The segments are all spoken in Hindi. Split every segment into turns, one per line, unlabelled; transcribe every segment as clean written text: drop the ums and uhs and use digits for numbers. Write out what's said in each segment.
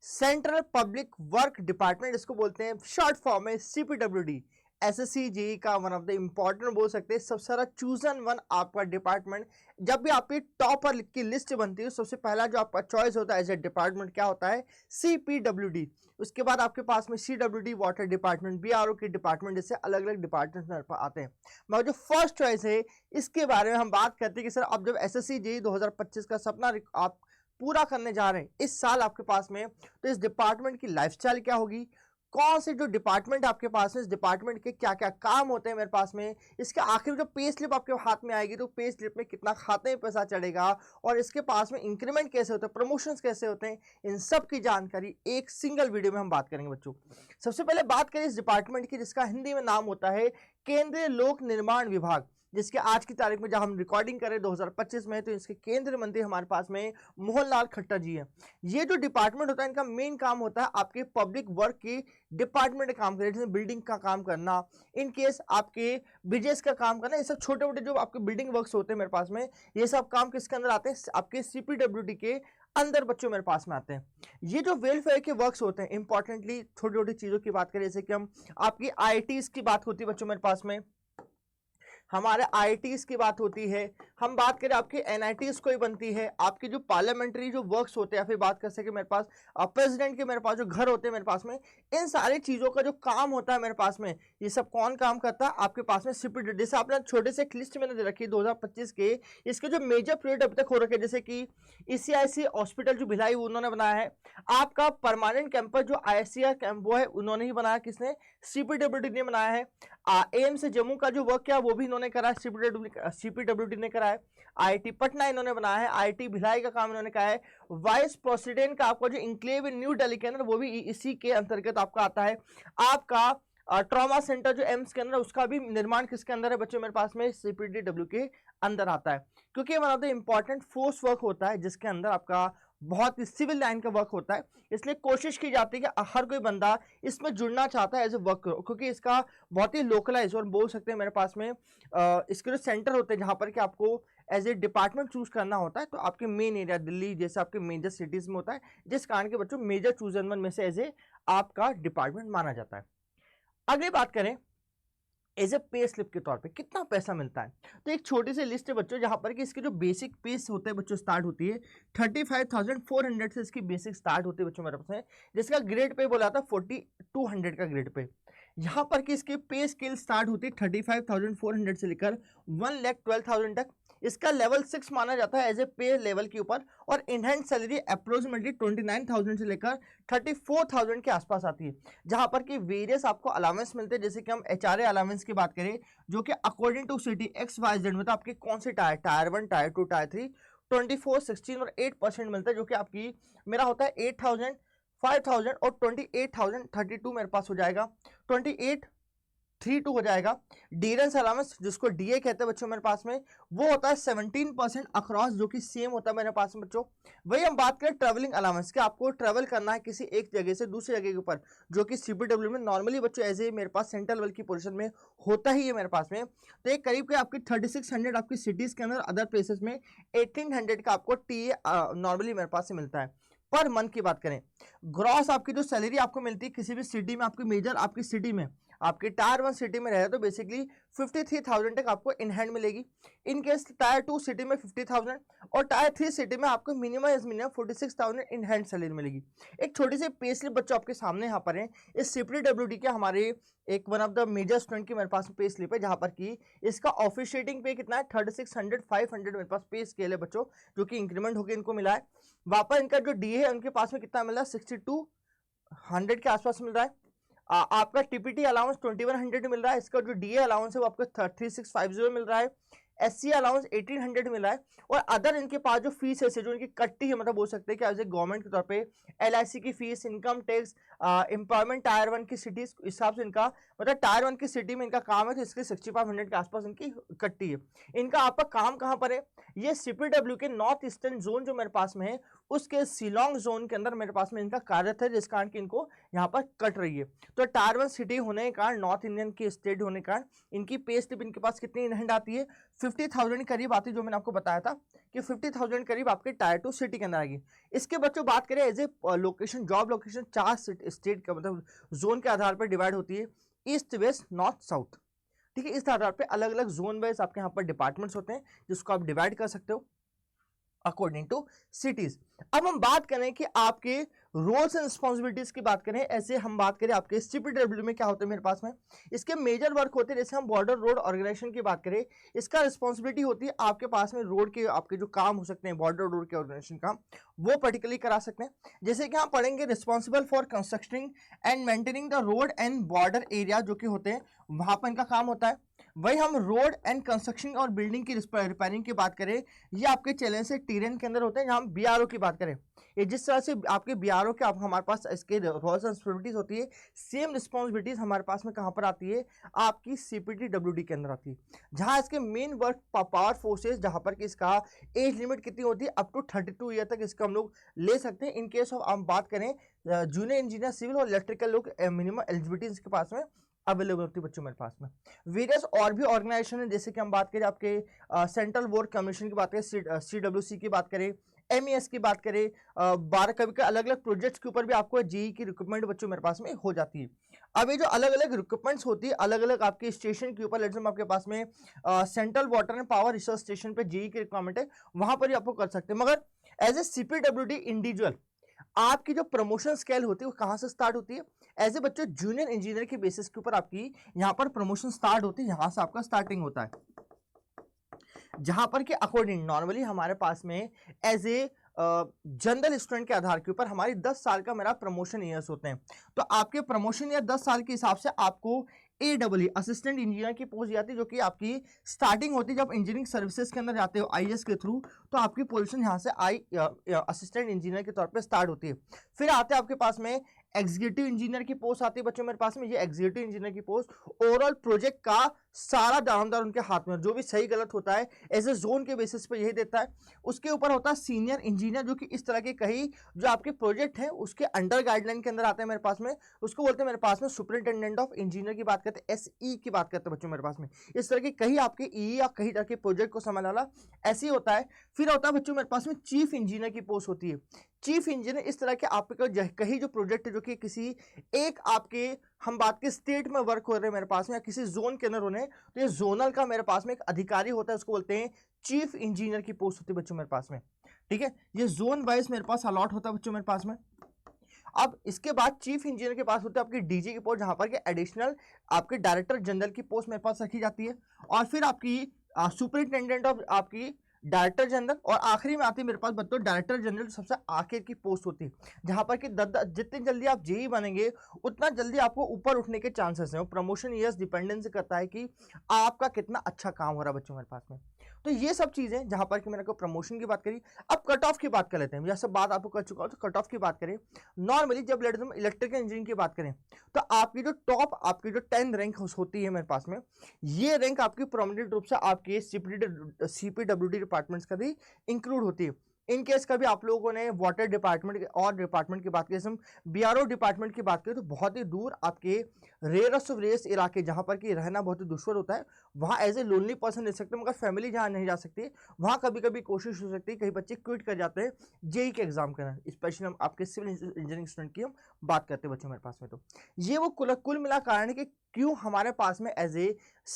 सेंट्रल पब्लिक वर्क डिपार्टमेंट इसको बोलते हैं, शॉर्ट फॉर्म है CPWD। एसएससी जेई का वन ऑफ द इंपॉर्टेंट बोल सकते हैं, सबसे सारा चूजन वन आपका डिपार्टमेंट। जब भी आपकी टॉपर की लिस्ट बनती है सबसे पहला जो आपका चॉइस होता है एज ए डिपार्टमेंट क्या होता है, CPWD। उसके बाद आपके पास में CWD वाटर डिपार्टमेंट, BRO के डिपार्टमेंट, जैसे अलग अलग डिपार्टमेंट आते हैं। मगर जो फर्स्ट चॉइस है इसके बारे में हम बात करते हैं कि सर अब जब एसएससी जेई 2025 का सपना आप पूरा करने जा रहे हैं इस साल आपके पास में, तो इस डिपार्टमेंट की लाइफस्टाइल क्या होगी, कौन से जो डिपार्टमेंट आपके पास है, इस डिपार्टमेंट के क्या क्या काम होते हैं मेरे पास में, इसके आखिर जो पे स्लिप आपके हाथ में आएगी तो पे स्लिप में कितना खाते में पैसा चढ़ेगा, और इसके पास में इंक्रीमेंट कैसे होते हैं, प्रमोशंस कैसे होते हैं, इन सब की जानकारी एक सिंगल वीडियो में हम बात करेंगे बच्चों। सबसे पहले बात करें इस डिपार्टमेंट की जिसका हिंदी में नाम होता है केंद्रीय लोक निर्माण विभाग, जिसके आज की तारीख में जब हम रिकॉर्डिंग करें 2025 में तो इसके केंद्रीय मंत्री हमारे पास में मोहन लाल खट्टर जी हैं। ये जो डिपार्टमेंट होता है इनका मेन काम होता है आपके पब्लिक वर्क की डिपार्टमेंट का काम करना, जैसे बिल्डिंग का काम करना, इन केस आपके ब्रिजेस का काम करना, ये सब छोटे मोटे जो आपके बिल्डिंग वर्क्स होते हैं मेरे पास में, ये सब काम किसके अंदर आते हैं, आपके CPWD के अंदर बच्चों मेरे पास में आते हैं। ये जो वेलफेयर के वर्क्स होते हैं इंपॉर्टेंटली छोटी छोटी चीजों की बात करें, जैसे कि हम आपकी IITs की बात होती है बच्चों मेरे पास में, हमारे IITs की बात होती है, हम बात करें आपके NITs कोई बनती है, आपकी जो पार्लियामेंट्री जो वर्क्स होते हैं, या फिर बात कर सके मेरे पास प्रेसिडेंट के मेरे पास जो घर होते हैं मेरे पास में, इन सारी चीज़ों का जो काम होता है मेरे पास में, ये सब कौन काम करता है आपके पास में CPWD। जैसे आपने छोटे से एक लिस्ट मैंने दे रखी है 2025 के, इसके जो मेजर प्रोजेक्ट अभी तक हो रखे, जैसे कि ECIC हॉस्पिटल जो भिलाई उन्होंने बनाया है, आपका परमानेंट कैंपस जो ISCR कैंप वो है उन्होंने ही बनाया, किसने, CPWD ने बनाया है। AIIMS जम्मू का जो वर्क किया वो भी इन्होंने करा है, CPWD ने करा है। IIT पटना इन्होंने बनाया है, IIT भिलाई का काम इन्होंने कहा है। वाइस प्रेसिडेंट का आपका जो इंक्लेव इन न्यू दिल्ली के अंदर वो भी इसी के अंतर्गत आपका आता है। आपका ट्रॉमा सेंटर जो एम्स के अंदर उसका भी निर्माण किसके अंदर है बच्चों मेरे पास में, CPWD के अंदर आता है, क्योंकि one of the important force work होता है जिसके अंदर आपका बहुत ही सिविल लाइन का वर्क होता है। इसलिए कोशिश की जाती है कि हर कोई बंदा इसमें जुड़ना चाहता है एज ए वर्क, क्योंकि इसका बहुत ही लोकलाइज और बोल सकते हैं मेरे पास में इसके जो सेंटर होते हैं जहां पर कि आपको एज ए डिपार्टमेंट चूज करना होता है, तो आपके मेन एरिया दिल्ली जैसे आपके मेजर सिटीज में होता है, जिस कारण के बच्चों मेजर चूजन वन में से एज ए आपका डिपार्टमेंट माना जाता है। अगली बात करें एज ए पे स्लिप के तौर पे कितना पैसा मिलता है, तो एक छोटी सी लिस्ट है बच्चों जहां पर कि इसके जो बेसिक पेस होते हैं बच्चों स्टार्ट होती है 35,400 से इसकी बेसिक स्टार्ट होती है बच्चों मेरे पास में, जिसका ग्रेड पे बोला था 4200 का ग्रेड पे। यहाँ पर कि इसकी पे स्केल स्टार्ट होती है 35,400 से लेकर 1,12,000 तक। इसका लेवल 6 माना जाता है एज ए पे लेवल के ऊपर, और इनहैंड सैलरी अप्रोक्सीमेटली 29,000 से लेकर 34,000 के आसपास आती है, जहां पर कि वेरियस आपको अलाउंस मिलते हैं। जैसे कि हम HRA अलाउंस की बात करें जो कि अकॉर्डिंग टू सिटी XYZ में, तो आपके कौन से टायर 1 टायर 2 टायर 3 24 16 और 8% मिलता है, जो कि आपकी मेरा होता है 8,000 5,000 और 28,000 32 मेरे पास हो जाएगा, 28,32 हो जाएगा। डियरेंस अलाउंस जिसको DA कहते हैं बच्चों मेरे पास में, वो होता है 17% अक्रॉस, जो कि सेम होता है मेरे पास में बच्चों। वही हम बात करें ट्रैवलिंग अलाउंस के, आपको ट्रैवल करना है किसी एक जगह से दूसरी जगह के ऊपर, जो कि CPWD में नॉर्मली बच्चों एज ए मेरे पास सेंट्रल लेवल की पोजीशन में होता ही है मेरे पास में, तो एक करीब के आपकी 3600 आपकी सिटीज के अंदर, अदर प्लेसेस में 1800 का आपको TA नॉर्मली मेरे पास से मिलता है। पर मंथ की बात करें, ग्रॉस आपकी जो सैलरी आपको मिलती है किसी भी सिटी में, आपकी मेजर आपकी सिटी में, आपके टायर 1 सिटी में रहे तो बेसिकली 53,000 तक आपको इन हैंड मिलेगी। इन केस टायर 2 सिटी में 50,000 और टायर 3 सिटी में आपको मिनिमम 46,000 इन हैंड सैलरी मिलेगी। एक छोटी सी पे स्लिप बच्चों आपके सामने यहाँ पर है, इस CPWD के हमारे एक one of the major student की मेरे पास पे स्लिप है, जहां पर कि इसका ऑफिशिएटिंग पे कितना है 3600 500 मेरे पास पे स्केल है बच्चों, जो कि इंक्रीमेंट होकर इनको मिला है। वापस इनका जो DA है उनके पास में कितना मिल रहा है 6200 के आसपास मिल रहा है। आपका TPT अलाउंस 2100 मिल रहा है, इसका जो DA अलाउंस है वो आपको 3650 मिल रहा है। SC अलाउंस 1800 मिला है, और अदर इनके पास जो फीस है जो इनकी कट्टी है, मतलब बोल सकते हैं कि एज ए गवर्नमेंट के तौर पे LIC की fees, income tax, employment tyre 1 की सिटीज हिसाब से इनका, मतलब टायर 1 की सिटी में इनका काम है तो इसके 6500 के आसपास इनकी कट्टी है। इनका आपका काम कहाँ पर है, ये CPWD के नॉर्थ ईस्टर्न जोन जो मेरे पास में है उसके शिलोंग जोन के अंदर मेरे पास में इनका कार्यरत है, जिस कारण कि इनको यहाँ पर कट रही है। तो टायर 1 सिटी होने के कारण, नॉर्थ इंडियन की स्टेट होने के कारण इनकी पे स्लिप इनके पास कितनी इन हैंड आती है, 50,000 करीब आती है, जो मैंने आपको बताया था कि 50,000 करीब आपके टायर 2 सिटी के अंदर आएगी। इसके बच्चों बात करें as a location, job location 4 state का मतलब जोन के आधार पर डिवाइड होती है, ईस्ट वेस्ट नॉर्थ साउथ। ठीक है, इस आधार पे अलग अलग जोन वाइज आपके यहाँ पर डिपार्टमेंट्स होते हैं, जिसको आप डिवाइड कर सकते हो अकॉर्डिंग टू सिटीज। अब हम बात करें कि आपके रोल्स एंड रिस्पॉन्सिबिलिटीज की बात करें, ऐसे हम बात करें आपके सीपीडब्ल्यू में क्या होते हैं मेरे पास में, इसके मेजर वर्क होते हैं। जैसे हम बॉर्डर रोड ऑर्गेनाइजेशन की बात करें, इसका रिस्पॉन्सिबिलिटी होती है आपके पास में रोड के आपके जो काम हो सकते हैं बॉर्डर रोड के ऑर्गेनाइजेशन का, वो पर्टिकुलरली करा सकते हैं। जैसे कि हम पढ़ेंगे responsible for constructing and maintaining the road and border area, जो कि होते हैं वहां पर इनका काम होता है। वही हम रोड एंड कंस्ट्रक्शन और बिल्डिंग की रिपेयरिंग की बात करें, ये आपके चैलेंज से टीरेन के अंदर होते हैं। जहां हम बीआरओ की बात करें, ये जिस तरह से आपके बीआरओ के आप हमारे पास इसके रोल्स रिस्पॉन्सिबिलिटीज होती है, सेम रिस्पॉन्सिबिलिटीज हमारे पास में कहां पर आती है, आपकी सीपीडब्ल्यूडी के अंदर आती है। जहां इसके मेन वर्क पावर फोर्सेस, जहां पर कि इसका एज लिमिट कितनी होती है, अप टू 32 ईयर तक इसका हम लोग ले सकते हैं। इन केस ऑफ हम बात करें जूनियर इंजीनियर सिविल और इलेक्ट्रिकल लोग, मिनिमम एलिजिबिलिटी इसके पास में अवेलेबल होती है बच्चों मेरे पास में। वेरियस और भी ऑर्गेनाइजेशन है, जैसे कि हम बात करें आपके सेंट्रल वर्क कमीशन की बात करें, सीडब्ल्यूसी की बात करें, एमईएस की बात करें, 12 कभी के अलग अलग प्रोजेक्ट्स के ऊपर भी आपको जेई की रिक्रूटमेंट बच्चों मेरे पास में हो जाती है। अब ये जो अलग अलग रिक्रूटमेंट्स होती है अलग अलग आपके स्टेशन के ऊपर, लेट्स से आपके पास में central water and power research station पे जेई की रिक्वायरमेंट है, वहां पर ही आपको कर सकते हैं। मगर एज ए सीपीडब्ल्यूडी इंडिविजुअल आपकी जो प्रमोशन स्केल होती है वो कहां से स्टार्ट होती है, एज ए बच्चों जूनियर इंजीनियर के बेसिस के ऊपर आपकी यहां पर प्रमोशन स्टार्ट होती है, यहां से आपका स्टार्टिंग होता है। जहां पर कि अकॉर्डिंग नॉर्मली हमारे पास में एज ए जनरल स्टूडेंट के आधार के ऊपर हमारी 10 साल का मेरा प्रमोशन ईयर्स होते हैं। तो आपके प्रमोशन ईयर 10 साल के हिसाब से आपको AEE असिस्टेंट इंजीनियर की पोस्ट जाती है, जो कि आपकी स्टार्टिंग होती है जब इंजीनियरिंग सर्विसेज के अंदर जाते हो आईएएस के थ्रू, तो आपकी पोजीशन यहाँ से असिस्टेंट इंजीनियर के तौर पे स्टार्ट होती है। फिर आते हैं आपके पास में एग्जीक्यूटिव इंजीनियर की पोस्ट आती है बच्चों मेरे पास में। ये एग्जीक्यूटिव इंजीनियर की पोस्ट ओवरऑल प्रोजेक्ट का सारा दारोमदार उनके हाथ में, जो भी सही गलत होता है एज ए जोन के बेसिस पे यही देता है। उसके ऊपर होता है सीनियर इंजीनियर, जो कि इस तरह के कहीं जो आपके प्रोजेक्ट हैं उसके अंडर गाइडलाइन के अंदर आते हैं मेरे पास में, उसको बोलते हैं मेरे पास में सुपरिटेंडेंट ऑफ इंजीनियर की बात करते हैं, SE की बात करते हैं बच्चों मेरे पास में। इस तरह के कहीं आपके ई या कहीं तरह के प्रोजेक्ट को संभालने वाला ऐसे ही होता है। फिर होता है बच्चों मेरे पास में चीफ इंजीनियर की पोस्ट होती है। चीफ इंजीनियर इस तरह के आपके कहीं जो प्रोजेक्ट है जो कि किसी एक आपके हम बात के स्टेट में वर्क हो रहे हैं मेरे पास में या किसी जोन के अंदर होने, तो ये जोनल का मेरे पास में एक अधिकारी होता है, उसको बोलते हैं चीफ इंजीनियर की पोस्ट होती है बच्चों मेरे पास में। ठीक है, ये जोन वाइज मेरे पास अलॉट होता है बच्चों मेरे पास में। अब इसके बाद चीफ इंजीनियर के पास होती है आपकी डीजी की पोस्ट, जहां पर के एडिशनल आपके डायरेक्टर जनरल की पोस्ट मेरे पास रखी जाती है। और फिर आपकी सुपरिटेंडेंट ऑफ आपकी डायरेक्टर जनरल, और आखिरी में आती है मेरे पास बच्चों डायरेक्टर जनरल, सबसे आखिर की पोस्ट होती है, जहां पर कि जितनी जल्दी आप जेई बनेंगे उतना जल्दी आपको ऊपर उठने के चांसेस हैं। प्रमोशन ईयर्स डिपेंडेंस करता है कि आपका कितना अच्छा काम हो रहा है बच्चों मेरे पास में। तो ये सब चीजें जहां पर कि मैंने को प्रमोशन की बात करी। अब कट ऑफ की बात कर लेते हैं, यह सब बात आपको कर चुका हूं, तो कट ऑफ की बात करें। नॉर्मली जब इलेक्ट्रिकल इंजीनियरिंग की बात करें तो आपकी जो टॉप आपकी जो 10 रैंक होती है मेरे पास में, ये रैंक आपकी प्रोमिनेंट रूप से आपके सीपीडब्ल्यूडी डिपार्टमेंट्स का भी इंक्लूड होती है। इन केस कभी आप लोगों ने वाटर डिपार्टमेंट और डिपार्टमेंट की बात करें, बीआरओ डिपार्टमेंट की बात करें, तो बहुत ही दूर आपके रेयरेस्ट ऑफ रेयर्स इलाके जहां पर कि रहना बहुत ही दुश्वार होता है, वहां एज ए लोनली पर्सन रह सकते हैं, मगर फैमिली जहां नहीं जा सकती वहां कभी कभी कोशिश हो सकती है, कई बच्चे क्विट कर जाते हैं जेई के एग्जाम करना, स्पेशली हम आपके सिविल इंजीनियरिंग स्टूडेंट की हम बात करते हैं बच्चों मेरे पास में। तो ये वो कुल मिला कारण है कि क्यों हमारे पास में एज ए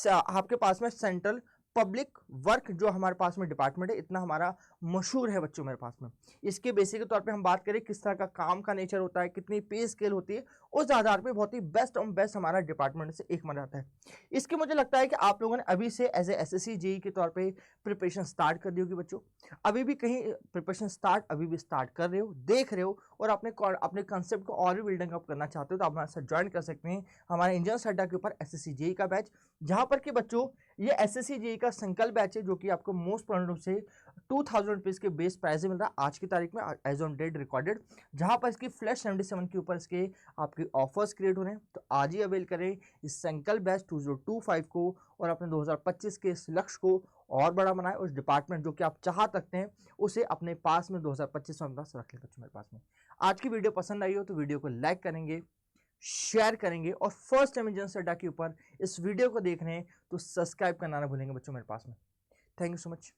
आपके पास में सेंट्रल पब्लिक वर्क जो हमारे पास में डिपार्टमेंट है इतना हमारा मशहूर है बच्चों मेरे पास में। इसके बेसिक के तौर पे हम बात करें किस तरह का काम का नेचर होता है, कितनी पे स्केल होती है, उस आधार पे बहुत ही बेस्ट और बेस्ट हमारा डिपार्टमेंट से एक माना जाता है। इसके मुझे लगता है कि आप लोगों ने अभी से एज ए एसएससी जेई के तौर पे प्रिपरेशन स्टार्ट कर दी होगी बच्चों। अभी भी कहीं प्रिपरेशन अभी भी स्टार्ट कर रहे हो, देख रहे हो, और अपने कंसेप्ट को और भी बिल्डिंग अप करना चाहते हो, तो आप हमारे साथ ज्वाइन कर सकते हैं हमारे इंजीनियर अड्डा के ऊपर एसएससी जेई का बैच, जहां पर कि बच्चों ये एसएससी जेई का संकल्प बैच है, जो कि आपको मोस्ट प्रोबेबली रूप से ₹2000 के बेस प्राइस मिल रहा है आज की तारीख में एज ऑन डेट रिकॉर्डेड, जहां पर इसकी फ्लैश 77 के ऊपर इसके आपके ऑफर्स क्रिएट हो रहे हैं। तो आज ही अवेल करें इस संकल्प बैच 2025 को और अपने 2025 के इस लक्ष्य को और बड़ा बनाए। उस डिपार्टमेंट जो कि आप चाह सकते हैं उसे अपने पास में 2025 में पास रख लें बच्चों मेरे पास में। आज की वीडियो पसंद आई हो तो वीडियो को लाइक करेंगे, शेयर करेंगे और फर्स्ट टाइम इंजीनियर्स अड्डा के ऊपर इस वीडियो को देख रहे हैं तो सब्सक्राइब करना ना भूलेंगे बच्चों मेरे पास में। Thank you so much.